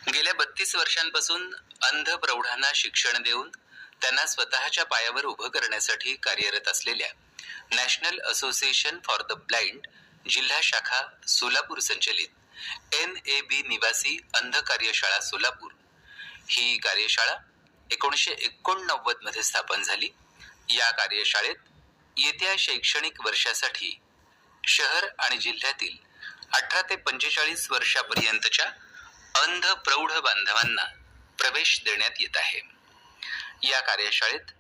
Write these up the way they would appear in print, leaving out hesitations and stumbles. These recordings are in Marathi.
गेल्या 32 वर्षांपासून अंध प्रौढांना शिक्षण देऊन त्यांना स्वतःच्या पायावर उभं करण्यासाठी कार्यरत असलेल्या national association for the blind जिल्हा शाखा सोलापूर संचलित NAB निवासी अंध कार्यशाळा सोलापूर ही कार्यशाळा 1989 मध्ये स्थापन झाली। या कार्यशाळेत येत्या शैक्षणिक वर्षासाठी शहर आणि जिल्ह्यातील 18 ते 45 वर्षापर्यंतच्या अंध प्रौढ बांधवांना प्रवेश देण्यात येत आहे। या कार्यशाळेत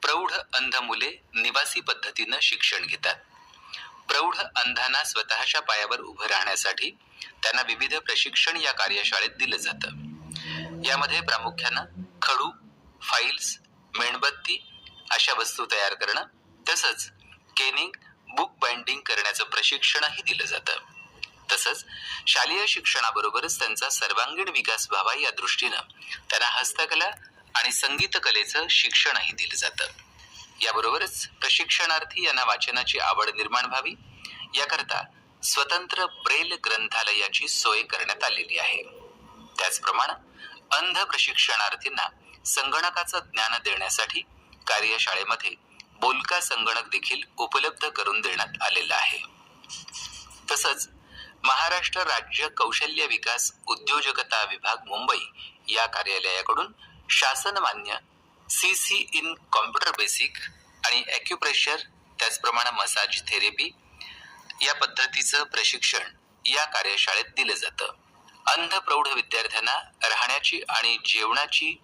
प्रौढ अंध मुले निवासी पद्धतीने शिक्षण घेतात। प्रौढ अंधांना स्वतःच्या पायावर उभं राहण्यासाठी त्यांना विविध प्रशिक्षण या कार्यशाळेत दिलं जातं। यामध्ये प्रामुख्याने खडू, फाइल्स, मेणबत्ती अशा वस्तू तयार करणं तसंच केनिंग, बुक बाइंडिंग करण्याचं प्रशिक्षणही दिलं जातं। तसंच शालेय शिक्षणाबरोबरच त्यांचा सर्वांगीण विकास व्हावा या दृष्टीनं त्यांना हस्तकला आणि संगीत कलेचं शिक्षणही दिलं जातं। याबरोबरच प्रशिक्षणार्थी यांना वाचनाची आवड निर्माण व्हावी याकरता स्वतंत्र ब्रेल ग्रंथालयाची सोय करण्यात आलेली आहे। त्याचप्रमाणे अंध प्रशिक्षणार्थींना संगणकाचं ज्ञान देण्यासाठी कार्यशाळेमध्ये बोलका संगणक देखील उपलब्ध करून देण्यात आलेला आहे। तसंच महाराष्ट्र राज्य कौशल्य विकास उद्योजकता विभाग मुंबई या कार्यालयाकडून शासन मान्य CC इन कॉम्प्युटर बेसिक आणि ॲक्युप्रेशर त्याचप्रमाणे मसाज थेरपी या पद्धतीचं प्रशिक्षण या कार्यशाळेत दिलं जातं। अंध प्रौढ विद्यार्थ्यांना राहण्याची आणि जेवणाची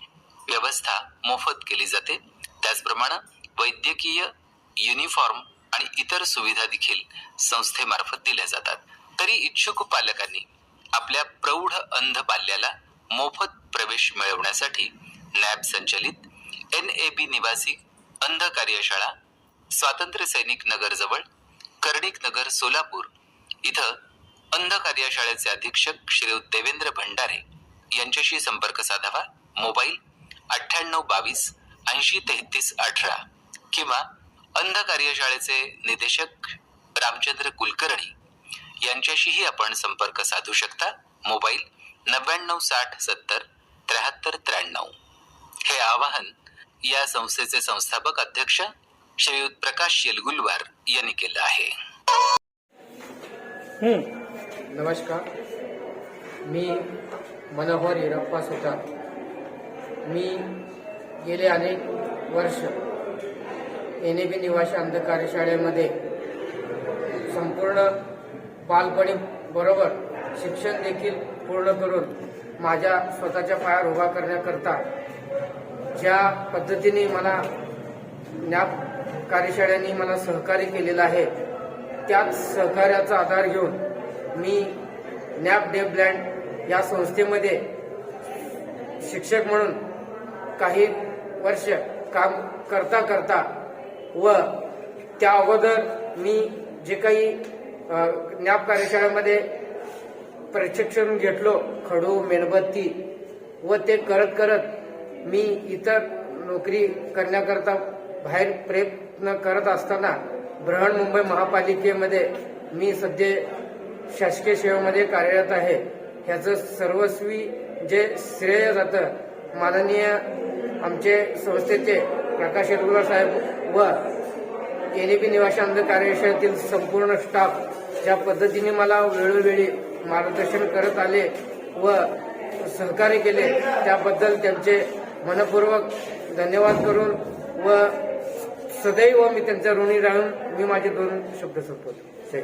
व्यवस्था मोफत केली जाते। त्याचप्रमाणे वैद्यकीय, युनिफॉर्म आणि इतर सुविधा देखील संस्थेमार्फत दिल्या जातात। तरी इच्छुक पालकांनी आपल्या प्रौढ अंध बाल्याला मोफत प्रवेश मिळवण्यासाठी NAB संचलित NAB निवासी अंध कार्यशाळा स्वातंत्र्य सैनिक नगर जवळ कर्णिक नगर सोलापूर इथं अंध कार्यशाळेचे अधीक्षक श्रीयुत देवेंद्र भंडारे यांच्याशी संपर्क साधावा। मोबाईल 9822 8033 18 किंवा अंध कार्यशाळेचे निदेशक रामचंद्र कुलकर्णी यांच्याशीही आपण संपर्क साधू शकता। मोबाईल 9960 70 73 93। हे आवाहन या संस्थेचे संस्थापक अध्यक्ष श्रीयुत प्रकाश येलगुलवार यांनी केलं आहे। नमस्कार, मी मनोहर हिरप्पा सुतार। मी गेले अनेक वर्ष NAB निवासी अंध कार्यशाळेमध्ये संपूर्ण बालपणी बरोबर शिक्षण देखील पूर्ण करून माझ्या स्वतःच्या पायावर उभा करण्याकरता ज्या पद्धतीने मला NAB कार्यशाळेने मला सहकार्य केलेलं आहे त्याच सहकार्याचा आधार घेऊन मी NAB डेफ ब्लाइंड या संस्थेमध्ये शिक्षक म्हणून काही वर्ष काम करता व त्या अगोदर मी जे काही NAB कार्यशाळेमध्ये प्रशिक्षण घेतलो खडू, मेणबत्ती व ते करत मी इतर नोकरी करण्याकरता बाहेर प्रयत्न करत असताना बृहन्मुंबई महापालिकेमध्ये मी सध्या शासकीय सेवेमध्ये कार्यरत आहे। ह्याचं सर्वस्वी जे श्रेय जातं माननीय आमचे संस्थेचे प्रकाश येलगुलवार साहेब व NAB निवासी अंध कार्यशाळेतील संपूर्ण स्टाफ ज्या पद्धतीने मला वेळोवेळी मार्गदर्शन करत आले व सहकार्य केले त्याबद्दल त्यांचे मनपूर्वक धन्यवाद करून व सदैव मी त्यांच्या ऋणी राहून मी माझे 2 शब्द संपवतो।